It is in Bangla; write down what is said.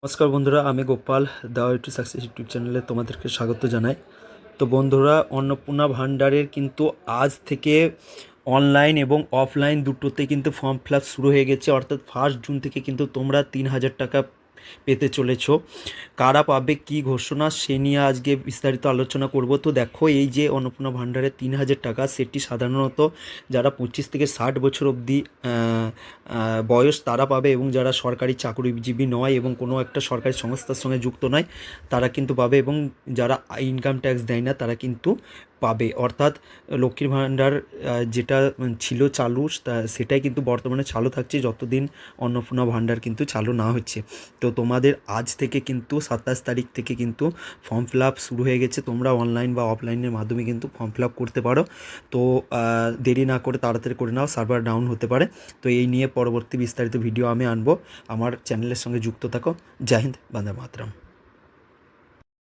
নমস্কার বন্ধুরা, আমি Gopal the way to success YouTube চ্যানেলে তোমাদেরকে স্বাগত জানাই। তো বন্ধুরা, অন্নপূর্ণা ভান্ডারের কিন্তু আজ থেকে অনলাইন এবং অফলাইন দুটোতে কিন্তু ফর্ম ফিল আপ শুরু হয়ে গেছে। অর্থাৎ 1 জুন থেকে কিন্তু তোমরা 3,000 টাকা পেতে চলেছো। কারা পাবে, কি ঘোষণা, সে নিয়ে আজকে বিস্তারিত আলোচনা করব। তো দেখো, এই যে অন্নপূর্ণা ভান্ডারের 3,000 টাকা, সেটি সাধারণত যারা 25 থেকে 60 বছর অবধি বয়স তারা পাবে, এবং যারা সরকারি চাকরিজীবী নয় এবং কোনো একটা সরকারি সংস্থার সঙ্গে যুক্ত নয় তারা কিন্তু পাবে, এবং যারা ইনকাম ট্যাক্স দেয় না তারা কিন্তু পাবে। অর্থাৎ লক্ষ্মীর ভাণ্ডার যেটা ছিল চালু, সেটাই কিন্তু বর্তমানে চালু থাকছে যতদিন অন্নপূর্ণা ভাণ্ডার কিন্তু চালু না হচ্ছে। তো তোমাদের আজ থেকে কিন্তু 27 তারিখ থেকে কিন্তু ফর্ম ফিল আপ শুরু হয়ে গেছে। তোমরা অনলাইন বা অফলাইনের মাধ্যমে কিন্তু ফর্ম ফিল আপ করতে পারো। তো দেরি না করে তাড়াতাড়ি করে নাও, সার্ভার ডাউন হতে পারে। তো এই নিয়ে পরবর্তী বিস্তারিত ভিডিও আমি আনবো। আমার চ্যানেলের সঙ্গে যুক্ত থাকো। জয় হিন্দ, বন্দে মাতরম।